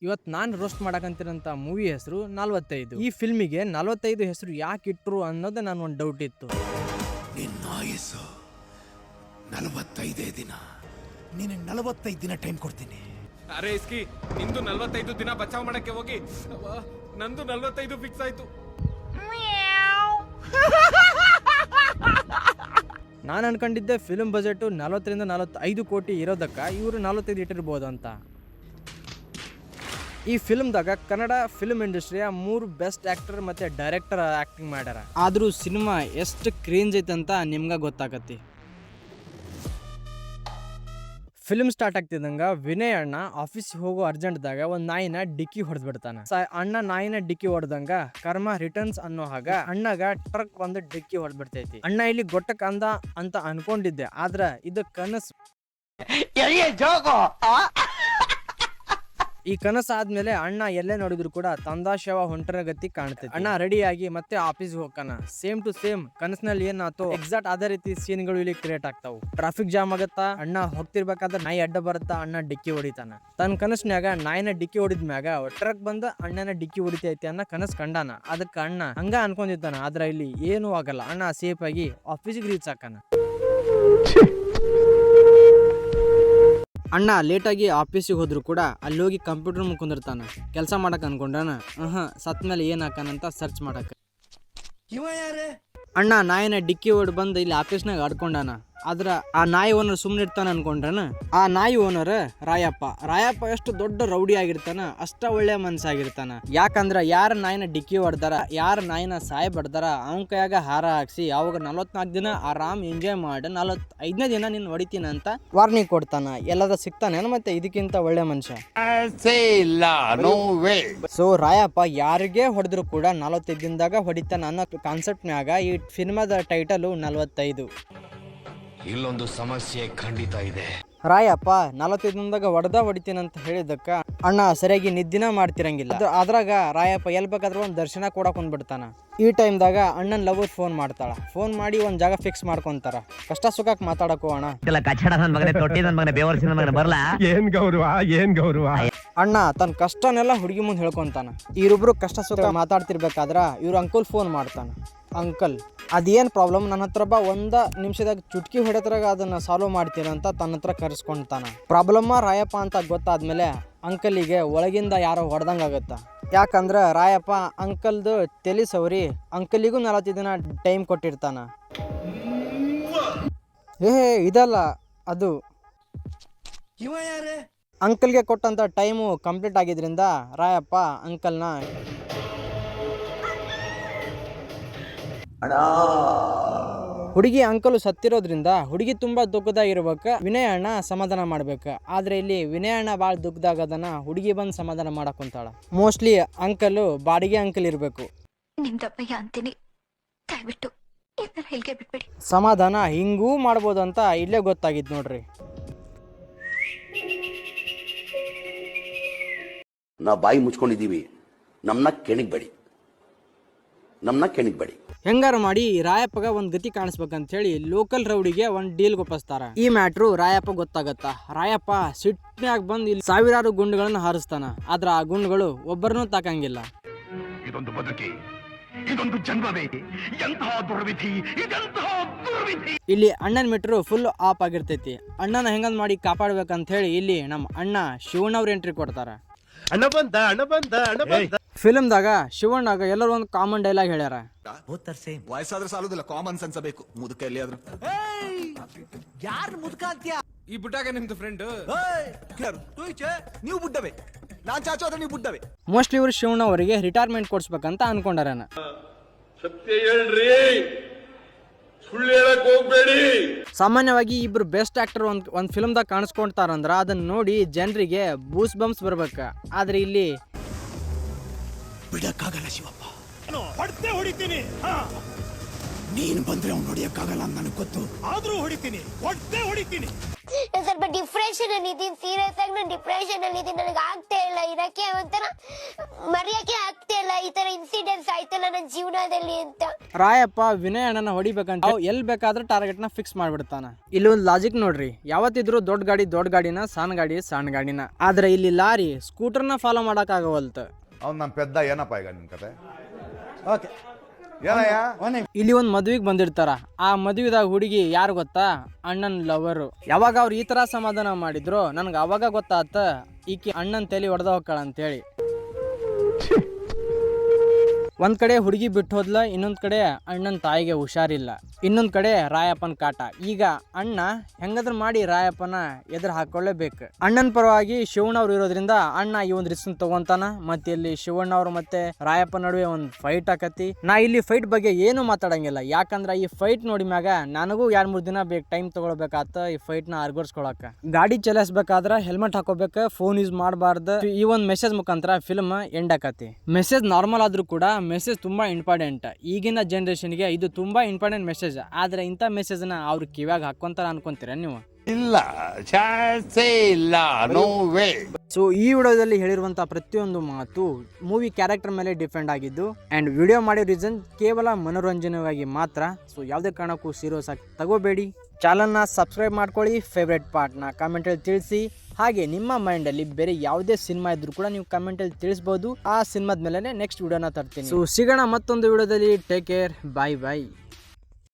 ಇವತ್ತು ನಾನು roast ಮಾಡಕಂತಿರೋಂಥ movie ಹೆಸರು 45. ಈ ಫಿಲ್ಮಿಗೆ 45 ಹೆಸರು ಯಾಕೆ ಇಟ್ರು ಅನ್ನೋದು ನಾನು ಒಂದು ಡೌಟ್ ಇತ್ತು. ನಿನ್ನ ಆಯಸ್ಸು 45 ದಿನ. ನಿನಗೆ 45 ದಿನ ಟೈಮ್ ಕೊಡ್ತೀನಿ. ಅರೆ ಇಸ್ಕಿ ನಿಂದು 45 ದಿನ ಬಚಾವ್ ಮಾಡಕ್ಕೆ ಹೋಗಿ ನಂದು 45 ಫಿಕ್ಸ್ ಆಯ್ತು. ನಾನು ಅನ್ಕೊಂಡಿದ್ದೆ ಫಿಲ್ಮ್ ಬಜೆಟ್ 40ರಿಂದ 45 ಕೋಟಿ ಇರೋದಕ್ಕೆ ಇವರು 45 ಇಟ್ಟಿರ್ಬೋದು ಅಂತ. ಈ ಫಿಲ್ಮ್ದಾಗ ಕನ್ನಡ ಫಿಲ್ಮ್ ಇಂಡಸ್ಟ್ರಿಯ 3 ಬೆಸ್ಟ್ ಆಕ್ಟರ್ ಮತ್ತೆ ಡೈರೆಕ್ಟರ್ ಆಕ್ಟಿಂಗ್ ಮಾಡ್ಯಾರ. ಆದ್ರೂ ಸಿನಿಮಾ ಎಷ್ಟು ಕ್ರೇಂಜ್ ಐತಂತ ನಿಮ್ಗೆ ಗೊತ್ತಾಗತ್ತಿ. ಫಿಲ್ಮ್ ಸ್ಟಾರ್ಟ್ ಆಗ್ತಿದ್ದಂಗ ವಿನಯ್ ಅಣ್ಣ ಆಫೀಸಿಗೆ ಹೋಗೋ ಅರ್ಜೆಂಟ್ದಾಗ ಒಂದ್ ನಾಯಿನ ಡಿಕ್ಕಿ ಹೊಡೆದ್ಬಿಡ್ತಾನ. ಅಣ್ಣ ನಾಯಿನ ಡಿಕ್ಕಿ ಹೊಡೆದಂಗ ಕರ್ಮ ರಿಟರ್ನ್ಸ್ ಅನ್ನೋ ಹಾಗ ಅಣ್ಣಗ ಟ್ರಕ್ ಬಂದು ಡಿಕ್ಕಿ ಹೊಡೆದ್ಬಿಡ್ತೈತಿ. ಅಣ್ಣ ಇಲ್ಲಿ ಗೊಟ್ಟಕ್ ಅಂದ ಅಂತ ಅನ್ಕೊಂಡಿದ್ದೆ, ಆದ್ರ ಇದು ಕನಸು. ಈ ಕನಸು ಆದ್ಮೇಲೆ ಅಣ್ಣ ಎಲ್ಲೇ ನೋಡಿದ್ರು ಕೂಡ ತಂದಾಶವ ಹೊಂಟರ ಗತಿ ಕಾಣ್ತೈತಿ. ಅಣ್ಣ ರೆಡಿಯಾಗಿ ಮತ್ತೆ ಆಫೀಸ್ಗೆ ಹೋಗ್ತಾನ. ಸೇಮ್ ಟು ಸೇಮ್ ಕನಸಿನಲ್ಲಿ ಏನಾಯ್ತು ಎಕ್ಸಾಕ್ಟ್ ಅದೇ ರೀತಿ ಸೀನ್ಗಳು ಇಲ್ಲಿ ಕ್ರಿಯೇಟ್ ಆಗ್ತಾವು. ಟ್ರಾಫಿಕ್ ಜಾಮ್ ಆಗತ್ತಾ, ಅಣ್ಣ ಹೋಗ್ತಿರ್ಬೇಕಾದ್ರೆ ನಾಯಿ ಅಡ್ಡ ಬರುತ್ತಾ, ಅಣ್ಣ ಡಿಕ್ಕಿ ಹೊಡಿತಾನ. ತನ್ನ ಕನಸಿನ್ಯಾಗ ನಾಯಿನ ಡಿಕ್ಕಿ ಹೊಡಿದ್ಮ್ಯಾಗ ಟ್ರಕ್ ಬಂದ ಅಣ್ಣನ ಡಿಕ್ಕಿ ಹೊಡಿತೈತಿ ಅನ್ನೋ ಕನಸು ಕಂಡಾನ. ಅದಕ್ಕೆ ಅಣ್ಣ ಹಂಗ ಅನ್ಕೊಂಡಿದ್ದಾನ. ಆದ್ರ ಇಲ್ಲಿ ಏನೂ ಆಗಲ್ಲ. ಅಣ್ಣ ಸೇಫ್ ಆಗಿ ಆಫೀಸಿಗೆ ರೀಚ್ ಆಕಾನ. ಅಣ್ಣ ಲೇಟಾಗಿ ಆಫೀಸಿಗೆ ಹೋದ್ರು ಕೂಡ ಅಲ್ಲಿ ಹೋಗಿ ಕಂಪ್ಯೂಟರ್ ಮುಂದೆ ಕುಂದಿರ್ತಾನ. ಕೆಲಸ ಮಾಡಕ್ ಅನ್ಕೊಂಡಾನ. ಸತ್ ಮೇಲೆ ಏನ್ ಹಾಕಾನಂತ ಸರ್ಚ್ ಮಾಡಕ್. ಅಣ್ಣ ನಾಯಿನ ಡಿಕ್ಕಿ ಹೊಡ್ ಬಂದು ಇಲ್ಲಿ ಆಫೀಸ್ನಾಗ ಆಡ್ಕೊಂಡಾನ. ಆದ್ರ ಆ ನಾಯಿ ಓನರ್ ಸುಮ್ನೆ ಇರ್ತಾನ ಅನ್ಕೊಂಡ್ರನ. ಆ ನಾಯಿ ಓನರ್ ರಾಯಪ್ಪ ಎಷ್ಟು ದೊಡ್ಡ ರೌಡಿ ಆಗಿರ್ತಾನ, ಅಷ್ಟ ಒಳ್ಳೆ ಮನ್ಸಾಗಿರ್ತಾನ. ಯಾಕಂದ್ರ ಯಾರ ನಾಯಿನ ಡಿಕ್ಕಿ ಹೊಡ್ದಾರ, ಯಾರ ನಾಯಿನ ಸಾಯ್ ಬಡ್ದಾರ ಅವನ ಕೈಯಾಗ ಹಾರ ಹಾಕ್ಸಿ ಅವಾಗ 44 ದಿನ ಆರಾಮ್ ಎಂಜಾಯ್ ಮಾಡಿ 45ನೇ ದಿನ ನಿನ್ ಹೊಡಿತೀನಿ ಅಂತ ವಾರ್ನಿಂಗ್ ಕೊಡ್ತಾನ. ಎಲ್ಲದ ಸಿಗ್ತಾನೆ ಮತ್ತೆ ಇದಕ್ಕಿಂತ ಒಳ್ಳೆ ಮನುಷ್ಯ. ಸೊ ರಾಯಪ್ಪ ಯಾರಿಗೆ ಹೊಡೆದ್ರು ಕೂಡ 45 ದಿನದಾಗ ಹೊಡಿತಾನ ಅನ್ನೋ ಕಾನ್ಸೆಪ್ಟ್ ಮ್ಯಾಗ ಈ ಸಿನಿಮಾದ ಟೈಟಲ್ 45. ಇಲ್ಲೊಂದು ಸಮಸ್ಯೆ ಖಂಡಿತ ಇದೆ. ರಾಯಪ್ಪ 45 ದಿನದಾಗ ಹೊಡಿತೀನಿ ಅಂತ ಹೇಳಿದಕ್ಕ ಅಣ್ಣ ಸರಿಯಾಗಿ ನಿದ್ದಿನ ಮಾಡ್ತಿರಂಗಿಲ್ಲ. ಅದ್ರಾಗ ರಾಯಪ್ಪ ಎಲ್ ಬೇಕಾದ್ರೂ ಒಂದು ದರ್ಶನ ಕೊಡಕ್ ಬಂದ್ಬಿಡ್ತಾನ. ಈ ಟೈಮ್ದಾಗ ಅಣ್ಣನ್ ಲವರ್ ಫೋನ್ ಮಾಡ್ತಾಳ. ಫೋನ್ ಮಾಡಿ ಒಂದ್ ಜಾಗ ಫಿಕ್ಸ್ ಮಾಡ್ಕೊಂತಾರ. ಕಷ್ಟ ಸುಖಕ್ ಮಾತಾಡಕೋ ಅಣ್ಣ. ಅಣ್ಣ ತನ್ನ ಕಷ್ಟನೆಲ್ಲ ಹುಡುಗಿ ಮುಂದೆ ಹೇಳ್ಕೊಂತಾನ. ಇವ್ರಿಬ್ರು ಕಷ್ಟ ಸುಖ ಮಾತಾಡ್ತಿರ್ಬೇಕಾದ್ರ ಇವ್ರ ಅಂಕಲ್ ಫೋನ್ ಮಾಡ್ತಾನ. ಅಂಕಲ್ ಅದೇನ್ ಪ್ರಾಬ್ಲಮ್ ನನ್ನ ಹತ್ರ ಬಾ, 1 ನಿಮಿಷದಾಗ ಚುಟ್ಕಿ ಹೊಡೆದ್ರಾಗ ಅದನ್ನ ಸಾಲ್ವ್ ಮಾಡ್ತೀನಿ ಅಂತ ತನ್ನ ಹತ್ರ ಕರೆಸ್ಕೊಂತಾನ. ಪ್ರಾಬ್ಲಮ್ ರಾಯಪ್ಪ ಅಂತ ಗೊತ್ತಾದ್ಮೇಲೆ ಅಂಕಲಿಗೆ ಒಳಗಿಂದ ಯಾರೋ ಹೊಡೆದಂಗಾಗತ್ತ. ಯಾಕಂದ್ರ ರಾಯಪ್ಪ ಅಂಕಲ್ದು ತಲೆ ಸವರಿ ಅಂಕಲಿಗೂ 40 ದಿನ ಟೈಮ್ ಕೊಟ್ಟಿರ್ತಾನ. ಇದಲ್ಲ ಅದು. ಅಂಕಲ್ಗೆ ಕೊಟ್ಟಂತ ಟೈಮು ಕಂಪ್ಲೀಟ್ ಆಗಿದ್ರಿಂದ ರಾಯಪ್ಪ ಅಂಕಲ್ನ ಹುಡುಗಿ ಅಂಕಲು ಸತ್ತಿರೋದ್ರಿಂದ ಹುಡುಗಿ ತುಂಬಾ ದುಃಖದಾಗಿರ್ಬೇಕು. ವಿನಯ್ ಅಣ್ಣ ಸಮಾಧಾನ ಮಾಡ್ಬೇಕು. ಆದ್ರೆ ಇಲ್ಲಿ ವಿನಯ್ ಅಣ್ಣ ಭಾಳ ದುಃಖದಾಗದನ ಹುಡುಗಿ ಬಂದು ಸಮಾಧಾನ ಮಾಡಕ್ ಕುಂತಾಳ. ಮೋಸ್ಟ್ಲಿ ಅಂಕಲ್ ಬಾಡಿಗೆ ಅಂಕಲ್ ಇರ್ಬೇಕು. ಸಮಾಧಾನ ಹಿಂಗೂ ಮಾಡ್ಬೋದು ಅಂತ ಇಲ್ಲೇ ಗೊತ್ತಾಗಿದ್ ನೋಡ್ರಿ. ನಾವು ಬಾಯಿ ಮುಚ್ಕೊಂಡಿದ್ದೀವಿ, ನಮ್ಮನ್ನ ಕೆಣಗಬೇಡಿ. ಹೆಂಗಾರು ಮಾಡಿ ರಾಯಪ್ಪಗ ಒಂದ್ ಗತಿ ಕಾಣಿಸ್ಬೇಕಂತ ಹೇಳಿ ಲೋಕಲ್ ರೌಡಿಗೆ ಒಂದ್ ಡೀಲ್ ಒಪ್ಪಿಸ್ತಾರ. ಈ ಮ್ಯಾಟ್ರು ರಾಯಪ್ಪ ಗೊತ್ತಾಗತ್ತ. ರಾಯಪ್ಪ ಸಿಟ್ನ್ಯಾಗ ಬಂದ್ ಇಲ್ಲಿ ಸಾವಿರಾರು ಗುಂಡುಗಳನ್ನ ಹಾರಿಸ್ತಾನ. ಆದ್ರ ಆ ಗುಂಡುಗಳು ಒಬ್ಬರನ್ನೂ ತಾಕಂಗಿಲ್ಲ. ಇದೊಂದು ಬದುಕಿ, ಇದೊಂದು ಜನ್ಮವೇ, ಎಂತಹ ದುರ್ವಿಧಿ, ಇದೆಂತಹ ದುರ್ವಿಧಿ. ಇಲ್ಲಿ ಅಣ್ಣನ್ ಮೆಟ್ರು ಫುಲ್ ಆಫ್ ಆಗಿರ್ತೈತಿ. ಅಣ್ಣನ ಹೆಂಗಂದ್ ಮಾಡಿ ಕಾಪಾಡ್ಬೇಕಂತ ಹೇಳಿ ಇಲ್ಲಿ ನಮ್ಮ ಅಣ್ಣ ಶಿವಣ್ಣವ್ರ ಎಂಟ್ರಿ ಕೊಡ್ತಾರ. ಫಿಲ್ಮ್ದಾಗ ಶಿವಣ್ಣಾಗ ಎಲ್ಲರೂ ಒಂದು ಕಾಮನ್ ಡೈಲಾಗ್ ಹೇಳ್ಯಾರ. ವಯಸ್ಸಾದ್ರೆ ಸಾಲುದಿಲ್ಲ, ಕಾಮನ್ ಸೆನ್ಸ್ ಬೇಕು. ಮುದುಕ ಎಲ್ಲಿ ಆದ್ರು ಯಾರು ಮುದುಕ ಅಂತ್ಯಾ? ಈ ಬುಟ್ಟಾಗ ನಿಮ್ದು ಫ್ರೆಂಡ್ ನೀವು ಬುಡ್ಡವೇ, ನಾನ್ ಚಾಚು ಆದ್ರೆ ನೀವು ಬುಡ್ಡವೇ. ಮೋಸ್ಟ್ಲಿ ಇವರು ಶಿವಣ್ಣ ಅವರಿಗೆ ರಿಟೈರ್ಮೆಂಟ್ ಕೊಡ್ಸ್ಬೇಕಂತ ಅನ್ಕೊಂಡಾರ. ಸತ್ಯ ಹೇಳ್ರಿ, ಸುಳ್ಳು ಹೇಳಕ್ ಹೋಗ್ಬೇಡಿ. ಸಾಮಾನ್ಯವಾಗಿ ಇಬ್ರು ಬೆಸ್ಟ್ ಆಕ್ಟರ್ ಒಂದ್ ಫಿಲ್ಮ್ದಾಗ ಕಾಣಿಸ್ಕೊಂತಾರಂದ್ರ ಅದನ್ನ ನೋಡಿ ಜನರಿಗೆ ಬೂಸ್ ಬಂಪ್ಸ್ ಬರ್ಬೇಕ. ಆದ್ರೆ ಇಲ್ಲಿ ಬಿಡಕ್ಕಾಗಲ್ಲ ಶಿವಪ್ಪ. ಹೊಡ್ತೆ ಹೊಡಿತೀನಿ. ನೀನ್ ಬಂದ್ರೆ ಅವ್ನು ಹೊಡಿಯಕ್ಕಾಗಲ್ಲ ಅಂತ ನನಗೆ ಗೊತ್ತು. ಆದ್ರೂ ಹೊಡಿತೀನಿ, ಹೊಡ್ತೆ ಹೊಡಿತೀನಿ. ಸ್ವಲ್ಪ ಡಿಪ್ರೆಷನ್ ಅಲ್ಲಿ ಇದ್ದೀನಿ. ಸೀರಿಯಸ್ ಆಗಿ ನಾನು ಡಿಪ್ರೆಷನ್ ಅಲ್ಲಿ ಇದ್ದೀನಿ. ನನಗೆ ಆಗ್ತಾ ಇಲ್ಲ ಇರಕ್ಕೆ, ಒಂಥರ ಮರೆಯಕ್ಕೆ ಆಗ್ತಾ ಇಲ್ಲ. ಈ ತರ ಇನ್ಸಿಡೆಂಟ್ಸ್ ಆಯ್ತಲ್ಲ ನನ್ನ ಜೀವನದಲ್ಲಿ ಅಂತ. ರಾಯಪ್ಪ ವಿನಯ್ ಅಣ್ಣನ ಹೊಡಿಬೇಕಂತ ಎಲ್ಲಿ ಬೇಕಾದ್ರೂ ಟಾರ್ಗೆಟ್ ನ ಫಿಕ್ಸ್ ಮಾಡ್ಬಿಡ್ತಾನ. ಇಲ್ಲಿ ಒಂದು ಲಾಜಿಕ್ ನೋಡ್ರಿ, ಯಾವತ್ತಿದ್ರು ದೊಡ್ಡ ಗಾಡಿನ ಸಣ್ಣ ಗಾಡಿನ, ಆದ್ರೆ ಇಲ್ಲಿ ಲಾರಿ ಸ್ಕೂಟರ್ನ ಫಾಲೋ ಮಾಡಕ್ ಆಗವಲ್ತು. ಅವ್ನು ನಮ್ಮ ಪೆದ್ದ ಏನಪ್ಪ ಈಗ ನಿನ್ ಕತೆ? ಓಕೆ ಏನಯ್ಯ? ಇಲ್ಲಿ ಒಂದ್ ಮದ್ವಿಗ್ ಬಂದಿರ್ತಾರ. ಆ ಮದ್ವಿದಾಗ ಹುಡುಗಿ ಯಾರು ಗೊತ್ತಾ? ಅಣ್ಣನ್ ಲವರು. ಯಾವಾಗ ಅವ್ರು ಈ ತರ ಸಮಾಧಾನ ಮಾಡಿದ್ರು ನನ್ಗೆ ಅವಾಗ ಗೊತ್ತಾತ ಈಕಿ ಅಣ್ಣನ್ ತಲೆ ಹೊಡೆದ ಹೋಗ್ಕಳ ಅಂತೇಳಿ. ಒಂದ್ ಕಡೆ ಹುಡುಗಿ ಬಿಟ್ಟು ಹೋದ್ಲ, ಇನ್ನೊಂದ್ ಕಡೆ ಅಣ್ಣನ್ ತಾಯಿಗೆ ಹುಷಾರಿಲ್ಲ, ಇನ್ನೊಂದ್ ಕಡೆ ರಾಯಪ್ಪನ ಕಾಟ. ಈಗ ಅಣ್ಣ ಹೆಂಗಾದ್ರೂ ಮಾಡಿ ರಾಯಪ್ಪನ ಎದುರು ಹಾಕೊಳ್ಳೇಬೇಕು. ಅಣ್ಣನ ಪರವಾಗಿ ಶಿವಣ್ಣವ್ರು ಇರೋದ್ರಿಂದ ಅಣ್ಣ ಈ ಒಂದ್ ರಿಸ್ಕ್ ತಗೊಂತಾನ. ಮತ್ತೆ ಇಲ್ಲಿ ಶಿವಣ್ಣವ್ರು ಮತ್ತೆ ರಾಯಪ್ಪ ನಡುವೆ ಒಂದ್ ಫೈಟ್ ಆಕತಿ. ನಾ ಇಲ್ಲಿ ಫೈಟ್ ಬಗ್ಗೆ ಏನು ಮಾತಾಡಂಗಿಲ್ಲ, ಯಾಕಂದ್ರ ಈ ಫೈಟ್ ನೋಡಿ ಮ್ಯಾಗ ನನಗೂ 2-3 ದಿನ ಬೇಕು, ಟೈಮ್ ತಗೊಳ್ಬೇಕಾತ ಈ ಫೈಟ್ ನ ಅರ್ಗೋರ್ಸ್ಕೊಳಕ. ಗಾಡಿ ಚಲಾಯಿಸ್ಬೇಕಾದ್ರ ಹೆಲ್ಮೆಟ್ ಹಾಕೋಬೇಕು, ಫೋನ್ ಯೂಸ್ ಮಾಡಬಾರ್ದು. ಈ ಒಂದ್ ಮೆಸೇಜ್ ಮುಖಾಂತರ ಫಿಲ್ಮ್ ಎಂಡ್ ಆಕತಿ. ಮೆಸೇಜ್ ನಾರ್ಮಲ್ ಆದ್ರೂ ಕೂಡ ಮೆಸೇಜ್ ತುಂಬಾ ಇಂಪಾರ್ಟೆಂಟ್. ಈಗಿನ ಜನರೇಷನ್ಗೆ ಇದು ತುಂಬಾ ಇಂಪಾರ್ಟೆಂಟ್ ಮೆಸೇಜ್. ಆದ್ರೆ ಇಂಥ ಮೆಸೇಜ್ ನ ಅವ್ರು ಕಿವ್ಯಾಗ ಹಾಕೊಂತಾರ ಅನ್ಕೊಂತೀರ ನೀವು? ಇಲ್ಲ, ಚಾನ್ಸೇ ಇಲ್ಲ, ನೋ ವೇ. ಸೊ ಈ ವಿಡಿಯೋದಲ್ಲಿ ಹೇಳಿರುವಂತಹ ಪ್ರತಿಯೊಂದು ಮಾತು ಮೂವಿ ಕ್ಯಾರೆಕ್ಟರ್ ಮೇಲೆ ಡಿಪೆಂಡ್ ಆಗಿದ್ದು, ಅಂಡ್ ವಿಡಿಯೋ ಮಾಡೋ ರೀಸನ್ ಕೇವಲ ಮನೋರಂಜನೆಗಾಗಿ ಮಾತ್ರ. ಸೊ ಯಾವುದೇ ಕಾರಣಕ್ಕೂ ಸೀರಿಯಸ್ ಆಗಿ ತಗೋಬೇಡಿ. ಚಾನಲ್ನ ಸಬ್ಸ್ಕ್ರೈಬ್ ಮಾಡ್ಕೊಳ್ಳಿ, ಫೇವ್ರೆಟ್ ಪಾರ್ಟ್ನ ಕಮೆಂಟಲ್ಲಿ ತಿಳಿಸಿ. ಹಾಗೆ ನಿಮ್ಮ ಮೈಂಡಲ್ಲಿ ಬೇರೆ ಯಾವುದೇ ಸಿನಿಮಾ ಇದ್ರೂ ಕೂಡ ನೀವು ಕಮೆಂಟಲ್ಲಿ ತಿಳಿಸ್ಬೋದು. ಆ ಸಿನಿಮಾದ ಮೇಲೆ ನೆಕ್ಸ್ಟ್ ವಿಡಿಯೋನ ತರ್ತೀನಿ. ಸೊ ಸಿಗೋಣ ಮತ್ತೊಂದು ವಿಡಿಯೋದಲ್ಲಿ. ಟೇಕ್ ಕೇರ್, ಬಾಯ್ ಬಾಯ್.